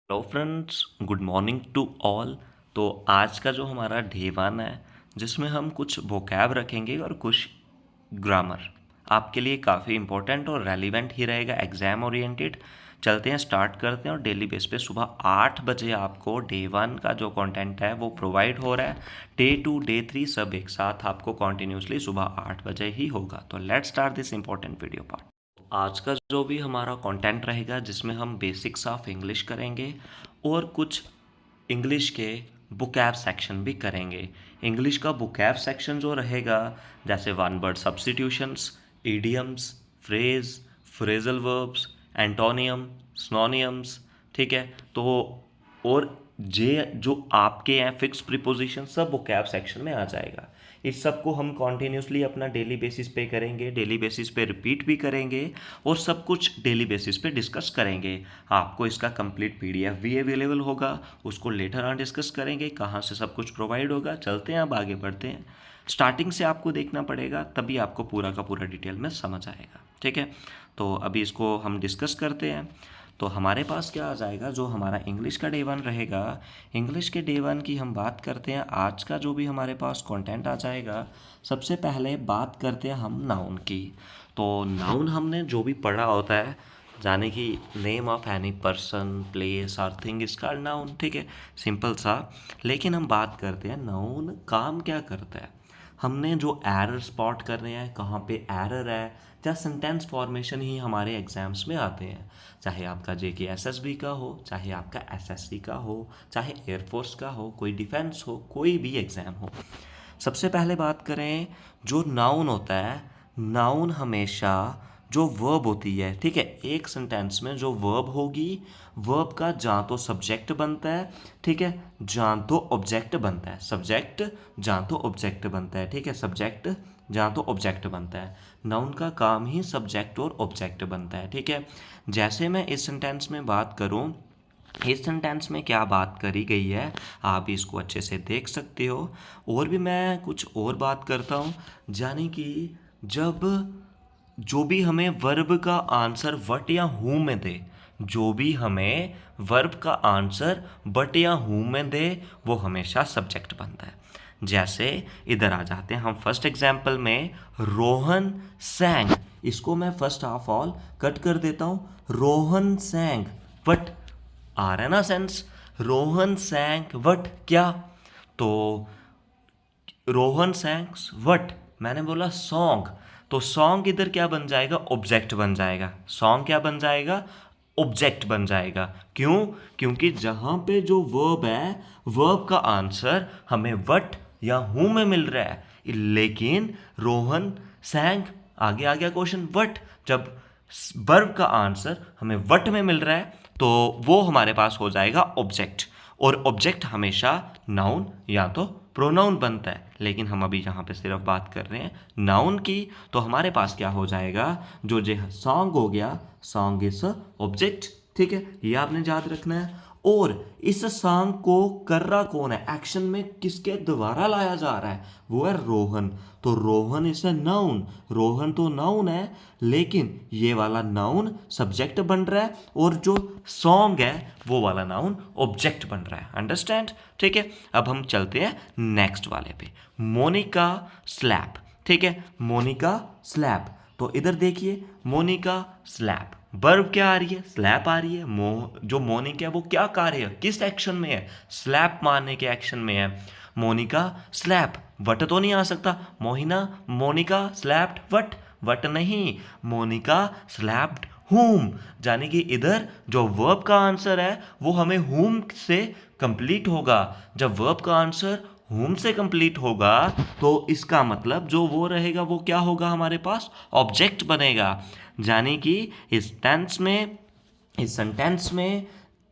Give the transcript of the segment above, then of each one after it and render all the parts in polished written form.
Hello friends, good morning to all. तो आज का जो हमारा डे 1 है, जिसमें हम कुछ वोकैब रखेंगे और कुछ ग्रामर, आपके लिए काफ़ी इंपॉर्टेंट और रेलिवेंट ही रहेगा, एग्ज़ाम ओरिएंटेड। चलते हैं, स्टार्ट करते हैं। और डेली बेस पे सुबह 8 बजे आपको डे 1 का जो कंटेंट है वो प्रोवाइड हो रहा है। डे 2 डे 3 सब एक साथ आपको कॉन्टीन्यूसली सुबह 8 बजे ही होगा। तो let's start this important video part. आज का जो भी हमारा कंटेंट रहेगा, जिसमें हम बेसिक्स ऑफ इंग्लिश करेंगे और कुछ इंग्लिश के बुकैब सेक्शन भी करेंगे। इंग्लिश का बुकैब सेक्शन जो रहेगा, जैसे one word substitutions, idioms, phrase, phrasal verbs, antonym, synonyms, ठीक है। तो और जे जो आपके हैं फिक्स प्रीपोजिशन, सब बुकैब सेक्शन में आ जाएगा। इस सब को हम कॉन्टीन्यूसली अपना डेली बेसिस पे करेंगे, डेली बेसिस पे रिपीट भी करेंगे और सब कुछ डेली बेसिस पे डिस्कस करेंगे। आपको इसका कंप्लीट पीडीएफ भी अवेलेबल होगा, उसको लेटर ऑन डिस्कस करेंगे, कहाँ से सब कुछ प्रोवाइड होगा। चलते हैं, अब आगे बढ़ते हैं। स्टार्टिंग से आपको देखना पड़ेगा, तभी आपको पूरा का पूरा डिटेल में समझ आएगा, ठीक है। तो अभी इसको हम डिस्कस करते हैं। तो हमारे पास क्या आ जाएगा, जो हमारा इंग्लिश का डे 1 रहेगा, इंग्लिश के डे 1 की हम बात करते हैं। आज का जो भी हमारे पास कंटेंट आ जाएगा, सबसे पहले बात करते हैं हम नाउन की। तो नाउन हमने जो भी पढ़ा होता है, जाने कि name of any person, place और थिंग इज कॉल्ड नाउन, ठीक है, सिंपल सा। लेकिन हम बात करते हैं नाउन काम क्या करता है। हमने जो एरर स्पॉट कर रहे हैं, कहाँ पे एरर है, या सेंटेंस फॉर्मेशन ही हमारे एग्जाम्स में आते हैं। चाहे आपका जेके एसएसबी का हो, चाहे आपका एसएससी का हो, चाहे एयरफोर्स का हो, कोई डिफेंस हो, कोई भी एग्ज़ाम हो। सबसे पहले बात करें, जो नाउन होता है, नाउन हमेशा जो वर्ब होती है, ठीक है, एक सेंटेंस में जो वर्ब होगी, वर्ब का जहाँ तो सब्जेक्ट बनता है, ठीक है, जहाँ तो ऑब्जेक्ट बनता है, सब्जेक्ट जहाँ तो ऑब्जेक्ट बनता है, ठीक है, सब्जेक्ट जहाँ तो ऑब्जेक्ट बनता है। नाउन का काम ही सब्जेक्ट और ऑब्जेक्ट बनता है, ठीक है। जैसे मैं इस सेंटेंस में बात करूँ, इस सेंटेंस में क्या बात करी गई है, आप इसको अच्छे से देख सकते हो। और भी मैं कुछ और बात करता हूँ, यानी कि जब जो भी हमें वर्ब का आंसर वट या हूँ में दे, जो भी हमें वर्ब का आंसर बट या हूँ में दे, वो हमेशा सब्जेक्ट बनता है। जैसे इधर आ जाते हैं हम फर्स्ट एग्जाम्पल में, रोहन सैंग। इसको मैं फर्स्ट ऑफ ऑल कट कर देता हूँ, रोहन सैंग वट। आ रहा है ना सेंस, रोहन सैंग वट क्या। तो रोहन सैंग्स वट, मैंने बोला सॉन्ग, तो सॉन्ग इधर क्या बन जाएगा, ऑब्जेक्ट बन जाएगा। सॉन्ग क्या बन जाएगा, ऑब्जेक्ट बन जाएगा। क्यों, क्योंकि जहां पे जो वर्ब है, वर्ब का आंसर हमें वट या हूं में मिल रहा है, लेकिन रोहन सैंग, आगे आ गया क्वेश्चन वट। जब वर्ब का आंसर हमें वट में मिल रहा है, तो वो हमारे पास हो जाएगा ऑब्जेक्ट। और ऑब्जेक्ट हमेशा नाउन या तो प्रोनाउन बनता है, लेकिन हम अभी यहाँ पे सिर्फ बात कर रहे हैं नाउन की। तो हमारे पास क्या हो जाएगा, जो जे सॉन्ग हो गया, सॉन्ग इज ऑब्जेक्ट, ठीक है, ये आपने याद रखना है। और इस सॉन्ग को कर रहा कौन है, एक्शन में किसके द्वारा लाया जा रहा है, वो है रोहन। तो Rohan is a noun, Rohan तो नाउन है, लेकिन ये वाला नाउन सब्जेक्ट बन रहा है, और जो सॉन्ग है वो वाला नाउन ऑब्जेक्ट बन रहा है। अंडरस्टैंड, ठीक है। अब हम चलते हैं नेक्स्ट वाले पे, मोनिका स्लैप, ठीक है, मोनिका स्लैप। तो इधर देखिए, मोनिका स्लैप, वर्ब क्या आ रही है, स्लैप आ रही है। जो मोनिका है वो क्या कार्य है, किस एक्शन में है, स्लैप मारने के एक्शन में है। मोनिका स्लैप, वट तो नहीं आ सकता, Mohina Monika slapped what, what नहीं, मोनिका स्लैप्ड whom, यानी कि इधर जो वर्ब का आंसर है वो हमें whom से कंप्लीट होगा। जब वर्ब का आंसर whom से कंप्लीट होगा, तो इसका मतलब जो वो रहेगा वो क्या होगा, हमारे पास ऑब्जेक्ट बनेगा। यानी कि इस सेंटेंस में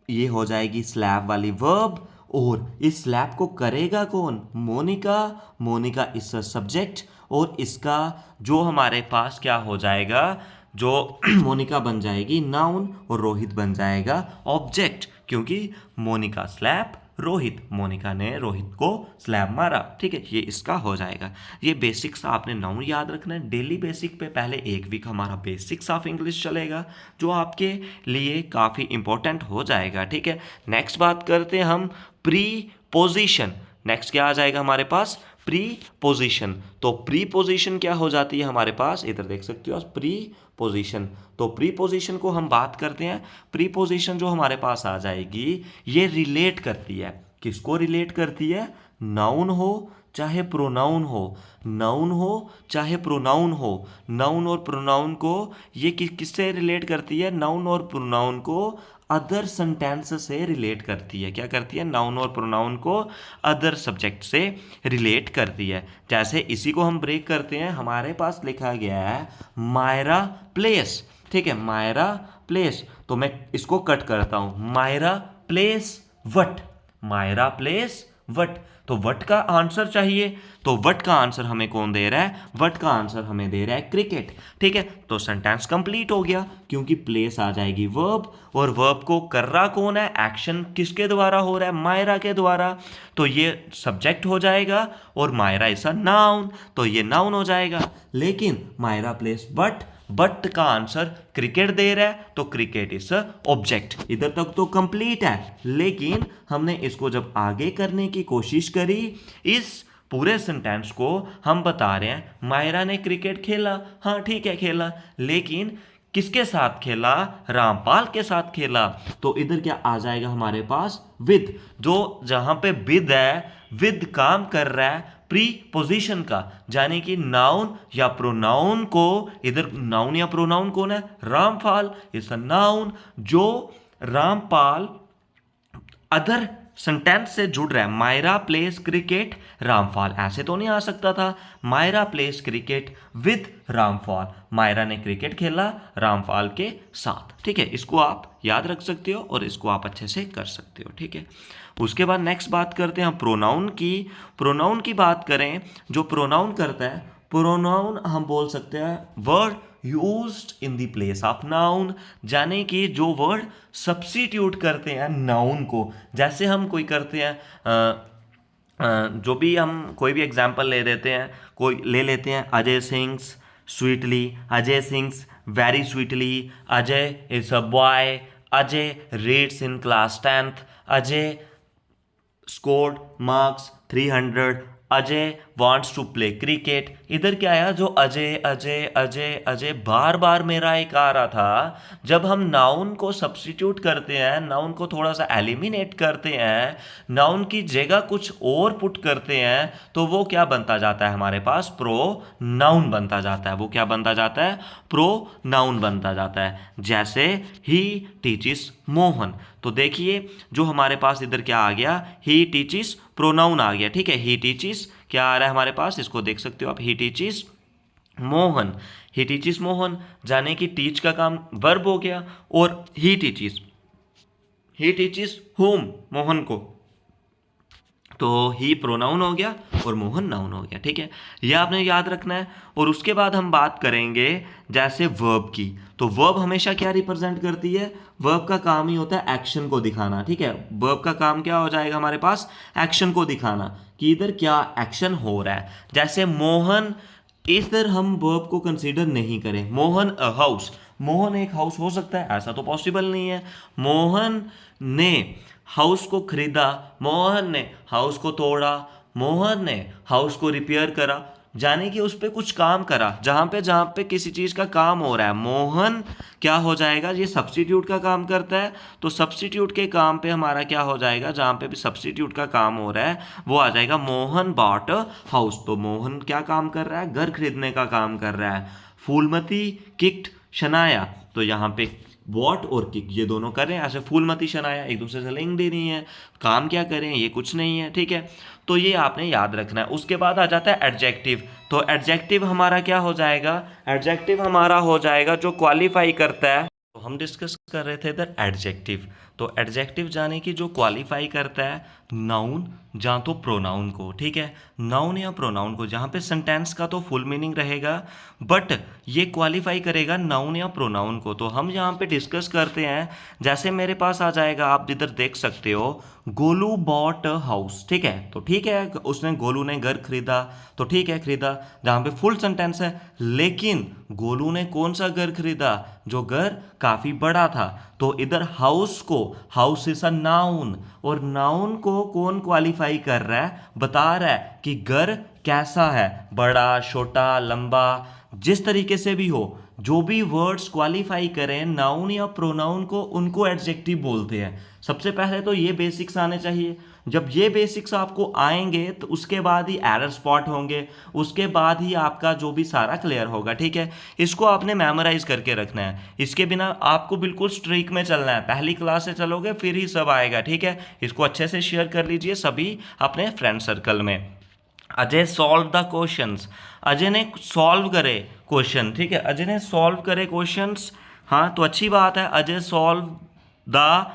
ये हो जाएगी स्लैब वाली वर्ब, और इस स्लैब को करेगा कौन, मोनिका। मोनिका इस सब्जेक्ट, और इसका जो हमारे पास क्या हो जाएगा, जो मोनिका बन जाएगी नाउन, और रोहित बन जाएगा ऑब्जेक्ट, क्योंकि मोनिका स्लैप रोहित, मोनिका ने रोहित को स्लैप मारा। ठीक है, ये इसका हो जाएगा। ये बेसिक्स आपने नाउन याद रखना है। डेली बेसिक पे पहले एक वीक हमारा बेसिक्स ऑफ इंग्लिश चलेगा, जो आपके लिए काफ़ी इंपॉर्टेंट हो जाएगा। ठीक है, नेक्स्ट बात करते हैं हम प्री पोजिशन। नेक्स्ट क्या आ जाएगा हमारे पास? Pre position. तो प्री पोजिशन क्या हो जाती है हमारे पास? इधर देख सकते हो प्री पोजिशन। तो प्री पोजिशन को हम बात करते हैं। प्री पोजिशन जो हमारे पास आ जाएगी, ये रिलेट करती है। किसको रिलेट करती है? नाउन हो चाहे प्रोनाउन हो, नाउन हो चाहे प्रोनाउन हो। नाउन और प्रोनाउन को ये किससे रिलेट करती है? नाउन और प्रोनाउन को अदर सेंटेंस से रिलेट करती है। क्या करती है? नाउन और प्रोनाउन को अदर सब्जेक्ट से रिलेट करती है। जैसे इसी को हम ब्रेक करते हैं। हमारे पास लिखा गया है मायरा प्लेस। ठीक है, मायरा प्लेस। तो मैं इसको कट करता हूं। Myra plays what, Myra plays what. तो वट का आंसर चाहिए, तो वट का आंसर हमें कौन दे रहा है? वट का आंसर हमें दे रहा है क्रिकेट। ठीक है, तो सेंटेंस कंप्लीट हो गया, क्योंकि प्लेस आ जाएगी वर्ब, और वर्ब को कर रहा कौन है? एक्शन किसके द्वारा हो रहा है? मायरा के द्वारा। तो ये सब्जेक्ट हो जाएगा, और मायरा इज अ नाउन, तो ये नाउन हो जाएगा। लेकिन मायरा प्लेस बट का आंसर क्रिकेट दे रहा है, तो क्रिकेट इज ऑब्जेक्ट। इधर तक तो कंप्लीट है, लेकिन हमने इसको जब आगे करने की कोशिश करी, इस पूरे सेंटेंस को हम बता रहे हैं मायरा ने क्रिकेट खेला। हाँ ठीक है, खेला, लेकिन किसके साथ खेला? रामपाल के साथ खेला। तो इधर क्या आ जाएगा हमारे पास? विद। जो जहां पे विद है, विद काम कर रहा है प्री पोजीशन का, यानी कि नाउन या प्रोनाउन को। इधर नाउन या प्रोनाउन कौन है? रामपाल इज अ नाउन, जो रामपाल अदर सेंटेंस से जुड़ रहा है। मायरा प्लेस क्रिकेट रामपाल, ऐसे तो नहीं आ सकता था। Myra plays cricket with Rampal, Myra ने क्रिकेट खेला रामपाल के साथ। ठीक है, इसको आप याद रख सकते हो और इसको आप अच्छे से कर सकते हो। ठीक है, उसके बाद नेक्स्ट बात करते हैं हम प्रोनाउन की। प्रोनाउन की बात करें, जो प्रोनाउन करता है, प्रोनाउन हम बोल सकते हैं word used in the place of noun, यानी कि जो वर्ड सब्स्टिट्यूट करते हैं नाउन को। जैसे हम कोई करते हैं जो भी हम कोई भी एग्जाम्पल ले देते हैं, कोई ले लेते हैं Ajay sings sweetly, Ajay sings very sweetly, Ajay is a boy, Ajay reads in class 10th, Ajay scored marks 300, Ajay wants to play cricket. इधर क्या आया? जो अजय अजय अजय अजय बार बार मेरा एक आ रहा था। जब हम नाउन को सब्स्टिट्यूट करते हैं, नाउन को थोड़ा सा एलिमिनेट करते हैं, नाउन की जगह कुछ और पुट करते हैं, तो वो क्या बनता जाता है हमारे पास? प्रो नाउन बनता जाता है। वो क्या बनता जाता है? प्रो नाउन बनता जाता है। जैसे ही टीचिस मोहन, तो देखिए जो हमारे पास इधर क्या आ गया? ही टीचिस प्रोनाउन आ गया। ठीक है, ही टीचिस क्या आ रहा है हमारे पास? इसको देख सकते हो आप, ही टीचिस मोहन। ही टीचिस मोहन, जाने की टीच का काम वर्ब हो गया, और ही टीचिस होम, मोहन को, तो ही प्रोनाउन हो गया और मोहन नाउन हो गया। ठीक है, यह आपने याद रखना है। और उसके बाद हम बात करेंगे जैसे वर्ब की। तो वर्ब हमेशा क्या रिप्रेजेंट करती है? वर्ब का काम ही होता है एक्शन को दिखाना। ठीक है, वर्ब का काम क्या हो जाएगा हमारे पास? एक्शन को दिखाना, कि इधर क्या एक्शन हो रहा है। जैसे मोहन, इधर हम वर्ब को कंसीडर नहीं करें। मोहन अ हाउस, मोहन एक हाउस हो सकता है? ऐसा तो पॉसिबल नहीं है। मोहन ने हाउस को खरीदा, मोहन ने हाउस को तोड़ा, मोहन ने हाउस को रिपेयर करा, जाने कि उस पर कुछ काम करा। जहाँ पे किसी चीज़ का काम हो रहा है, मोहन क्या हो जाएगा? ये सब्स्टिट्यूट का काम करता है, तो सब्स्टिट्यूट के काम पे हमारा क्या हो जाएगा? जहाँ पे भी सब्स्टिट्यूट का काम हो रहा है वो आ जाएगा मोहन बॉट अ हाउस। तो मोहन क्या काम कर रहा है? घर खरीदने का काम कर रहा है। फूलमती किक्ड शनाया, तो यहाँ पे वॉट और किक ये दोनों कर रहे हैं। ऐसे फूलमती शनाया एक दूसरे से लिंक दे रही है, काम क्या करें ये कुछ नहीं है। ठीक है, तो ये आपने याद रखना है। उसके बाद आ जाता है एडजेक्टिव। तो एडजेक्टिव हमारा क्या हो जाएगा? एडजेक्टिव हमारा हो जाएगा जो क्वालिफाई करता है। तो हम डिस्कस कर रहे थे इधर एडजेक्टिव। तो एडजेक्टिव जाने की जो क्वालिफाई करता है नाउन या तो प्रोनाउन को, ठीक है, नाउन या प्रोनाउन को, जहाँ पे सेंटेंस का तो फुल मीनिंग रहेगा बट ये क्वालिफाई करेगा नाउन या प्रोनाउन को। तो हम यहाँ पे डिस्कस करते हैं, जैसे मेरे पास आ जाएगा, आप जिधर देख सकते हो, गोलू बॉट अ हाउस, ठीक है, तो ठीक है उसने, गोलू ने घर खरीदा, तो ठीक है खरीदा, जहाँ पे फुल सेंटेंस है, लेकिन गोलू ने कौन सा घर खरीदा, जो घर काफ़ी बड़ा था। तो इधर हाउस को, हाउस इज अ नाउन, और नाउन को कौन क्वालिफाई कर रहा है, बता रहा है कि घर कैसा है, बड़ा, छोटा, लंबा, जिस तरीके से भी हो, जो भी वर्ड्स क्वालिफाई करें नाउन या प्रोनाउन को, उनको एडजेक्टिव बोलते हैं। सबसे पहले तो ये बेसिक्स आने चाहिए। जब ये बेसिक्स आपको आएंगे तो उसके बाद ही एरर स्पॉट होंगे, उसके बाद ही आपका जो भी सारा क्लियर होगा, ठीक है। इसको आपने मेमोराइज करके रखना है, इसके बिना आपको बिल्कुल स्ट्रीक में चलना है, पहली क्लास से चलोगे फिर ही सब आएगा, ठीक है। इसको अच्छे से शेयर कर लीजिए सभी अपने फ्रेंड सर्कल में। Ajay solve the questions, Ajay ने सॉल्व करे क्वेश्चन, ठीक है, अजय ने सॉल्व करे क्वेश्चंस, हाँ तो अच्छी बात है, अजय सॉल्व द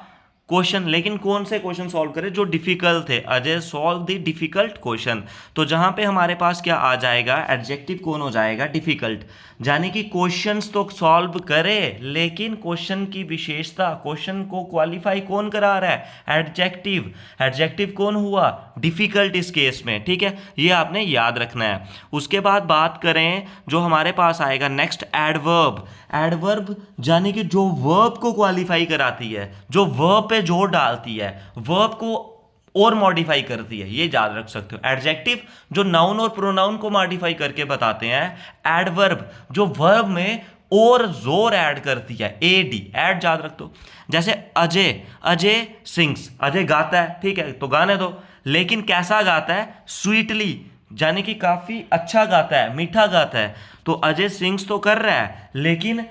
क्वेश्चन, लेकिन कौन से क्वेश्चन सॉल्व करे, जो डिफिकल्ट थे, Ajay solve the difficult question. तो जहां पे हमारे पास क्या आ जाएगा, एडजेक्टिव कौन हो जाएगा, डिफिकल्ट, यानी कि क्वेश्चंस तो सॉल्व करे, लेकिन क्वेश्चन की विशेषता, क्वेश्चन को क्वालिफाई कौन करा रहा है, एडजेक्टिव, एडजेक्टिव कौन हुआ, डिफिकल्ट इस केस में, ठीक है, ये आपने याद रखना है। उसके बाद बात करें जो हमारे पास आएगा नेक्स्ट, एडवर्ब, एडवर्ब यानी कि जो वर्ब को क्वालिफाई कराती है, जो वर्ब पे जोर डालती है, वर्ब को और मॉडिफाई करती है, ये याद रख सकते हो। एडजेक्टिव जो नाउन और प्रोनाउन को मॉडिफाई करके बताते हैं, एडवर्ब जो वर्ब में और जोर ऐड करती है, एडी, ऐड याद रख दो। जैसे अजय, अजय सिंग्स, अजय गाता है, ठीक है, तो गाने दो, लेकिन कैसा गाता है, स्वीटली, यानी कि काफी अच्छा गाता है, मीठा गाता है। तो अजय सिंग्स तो कर रहा है, लेकिन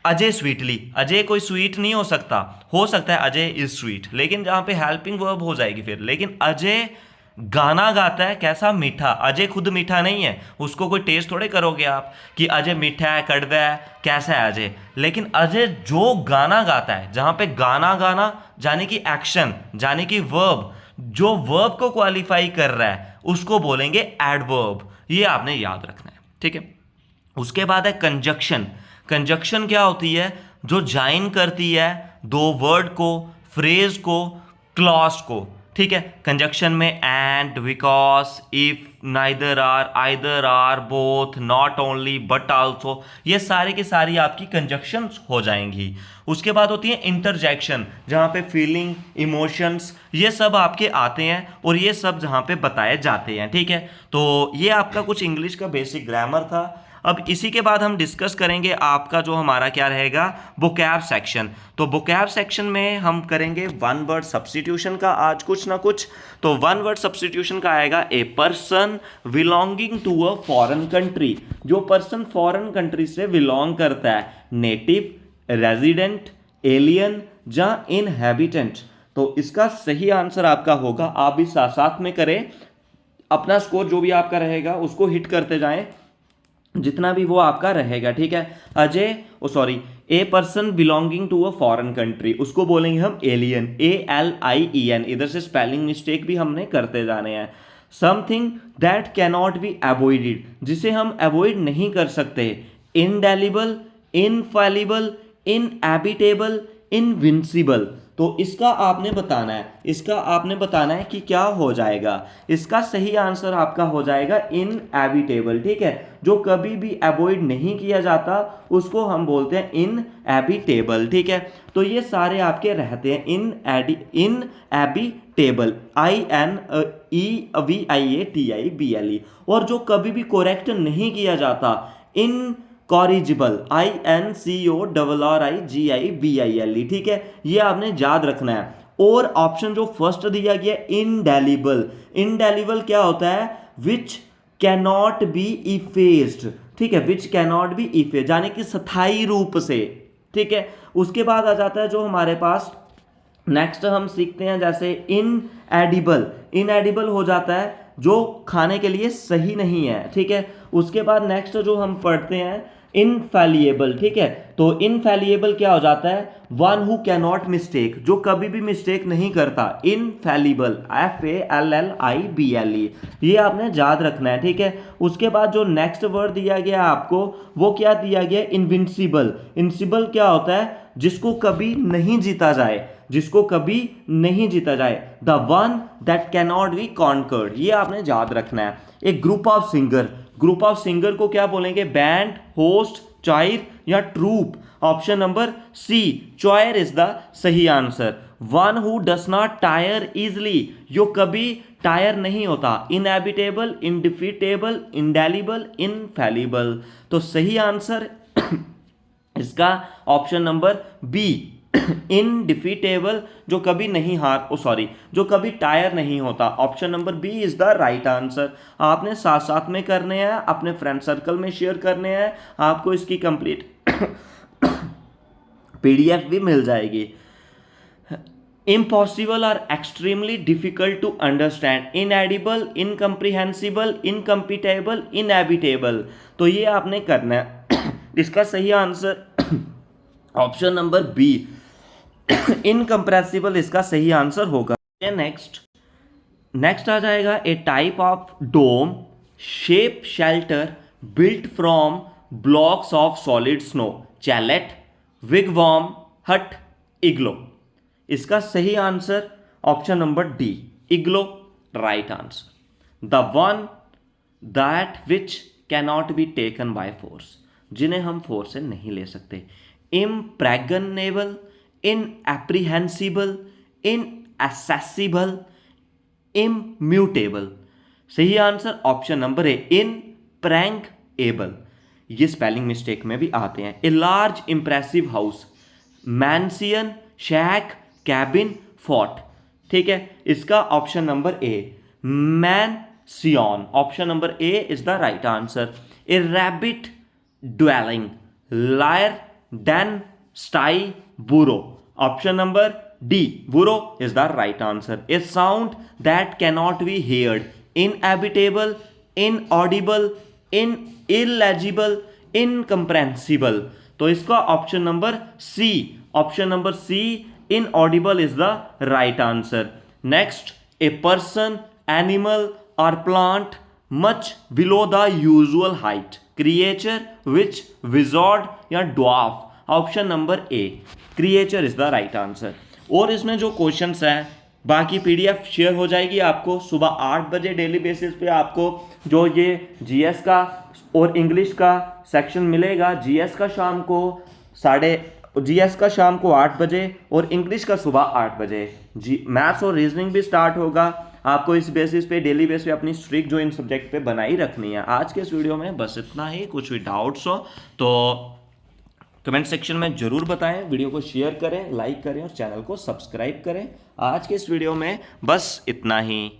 अजय स्वीटली, अजय कोई स्वीट नहीं हो सकता है अजय इज स्वीट, लेकिन जहां पे हेल्पिंग वर्ब हो जाएगी फिर, लेकिन अजय गाना गाता है, कैसा, मीठा, अजय खुद मीठा नहीं है, उसको कोई टेस्ट थोड़े करोगे आप कि अजय मीठा है, कड़वा है, कैसा है अजय, लेकिन अजय जो गाना गाता है, जहां पे गाना गाना यानी कि एक्शन, यानी कि वर्ब, जो वर्ब को क्वालिफाई कर रहा है उसको बोलेंगे एडवर्ब, ये आपने याद रखना है, ठीक है। उसके बाद है कंजक्शन, कंजक्शन क्या होती है, जो ज्वाइन करती है दो वर्ड को, फ्रेज को, क्लॉज को, ठीक है। कंजक्शन में and, because, if, neither or, either or, both, not only, but also, ये सारे की सारी आपकी कंजक्शंस हो जाएंगी। उसके बाद होती है इंटरजेक्शन, जहाँ पे फीलिंग, इमोशंस, ये सब आपके आते हैं और ये सब जहाँ पे बताए जाते हैं, ठीक है। तो ये आपका कुछ इंग्लिश का बेसिक ग्रामर था। अब इसी के बाद हम डिस्कस करेंगे आपका जो हमारा क्या रहेगा, वोकैब सेक्शन। तो वोकैब सेक्शन में हम करेंगे वन वर्ड सब्स्टिट्यूशन का आज कुछ ना कुछ। तो वन वर्ड सब्स्टिट्यूशन का आएगा, a person belonging to a foreign country, जो पर्सन फॉरेन कंट्री से बिलोंग करता है, नेटिव, रेजिडेंट, एलियन या इनहैबिटेंट। तो इसका सही आंसर आपका होगा, आप भी साथ साथ में करें, अपना स्कोर जो भी आपका रहेगा उसको हिट करते जाएं, जितना भी वो आपका रहेगा, ठीक है। Ajay, oh sorry, a person belonging to a foreign country, उसको बोलेंगे हम एलियन, ALIEN, इधर से स्पेलिंग मिस्टेक भी हमने करते जाने हैं। Something that cannot be avoided, जिसे हम अवॉइड नहीं कर सकते, इनडेलिबल, इनफैलिबल, इनएबिटेबल, इनविंसिबल। तो इसका आपने बताना है, इसका आपने बताना है कि क्या हो जाएगा। इसका सही आंसर आपका हो जाएगा इनएबिटेबल, ठीक है, जो कभी भी अवॉइड नहीं किया जाता उसको हम बोलते हैं इनएबिटेबल, ठीक है। तो ये सारे आपके रहते हैं इनएबिटेबल, INEVIATIBLE, और जो कभी भी करेक्ट नहीं किया जाता, इन कॉरिजिबल, INCORRIGIBILE, ठीक है, ये आपने याद रखना है। और ऑप्शन जो फर्स्ट दिया गया इनडेलिबल, इनडेलिबल क्या होता है, विच कैनॉट बी इफेस्ड, ठीक है, विच कैनॉट बी इफेस्ड, यानी कि स्थायी रूप से, ठीक है। उसके बाद आ जाता है जो हमारे पास नेक्स्ट हम सीखते हैं, जैसे इनएडिबल, इनएडिबल हो जाता है जो खाने के लिए सही नहीं है, ठीक है। उसके बाद नेक्स्ट जो हम पढ़ते हैं इनफैलिएबल, ठीक है। तो इनफैलिएबल क्या हो जाता है, one who can not mistake, जो कभी भी मिस्टेक नहीं करता, इनफैलिबल, FALLIBLE, ये आपने याद रखना है, ठीक है। उसके बाद जो नेक्स्ट वर्ड दिया गया आपको, वो क्या दिया गया, इनविंसिबल। इनसिबल क्या होता है, जिसको कभी नहीं जीता जाए, जिसको कभी नहीं जीता जाए, the one that can not be conquered, ये आपने याद रखना है। एक group of singer, group of singer को क्या बोलेंगे, बैंड, होस्ट, चाइर या troupe. Option number C, choir is the सही answer. One who does not tire easily, जो कभी टायर नहीं होता, इनएबिटेबल, इनडिफीटेबल, इंडेलिबल, इनफैलिबल। तो सही आंसर इसका ऑप्शन नंबर बी, इनडिफीटेबल, जो कभी नहीं जो कभी टायर नहीं होता। Option number B is the right answer. आपने साथ साथ में करने हैं, अपने फ्रेंड सर्कल में शेयर करने हैं, आपको इसकी कंप्लीट PDF भी मिल जाएगी। इम्पॉसिबल और extremely difficult to understand, inedible, incomprehensible, incompatible, inevitable. तो ये आपने करना है। इसका सही answer option number B, incompressible, इसका सही आंसर होगा। नेक्स्ट आ जाएगा, a type of dome shape shelter built from blocks of solid snow, chalet, wigwam, hut, igloo. इसका सही answer option number D, igloo, right answer. The one that which cannot be taken by force, जिन्हें हम force से नहीं ले सकते। Impregnable, inapprehensible, inaccessible, immutable. सही answer option number A, impregnable. ये स्पेलिंग मिस्टेक में भी आते हैं। A large impressive house, mansion, shack, cabin, fort. ठीक है, इसका option number A, mansion. Option number A is the right answer. A rabbit dwelling, lair, den, sty, burrow. Option number D, burrow is the right answer. A sound that cannot be heard, inhabitable, inaudible, illegible, incomprehensible. तो इसका option number C, option number C, inaudible is the right answer. Next, a person, animal और plant much below the usual height, creature which wizard या dwarf. Option number A, creature is the right answer. और इसमें जो questions हैं, बाकी PDF share हो जाएगी आपको सुबह 8 बजे डेली बेसिस पे। आपको जो ये GS का और इंग्लिश का सेक्शन मिलेगा, GS का शाम को 8 बजे और इंग्लिश का सुबह 8 बजे। मैथ्स और रीजनिंग भी स्टार्ट होगा। आपको इस बेसिस पे डेली बेसिस पे अपनी स्ट्रिक जो इन सब्जेक्ट पे बनाई रखनी है। आज के इस वीडियो में बस इतना ही। कुछ भी डाउट्स हो तो कमेंट सेक्शन में जरूर बताएं। वीडियो को शेयर करें, लाइक करें और चैनल को सब्सक्राइब करें। आज के इस वीडियो में बस इतना ही।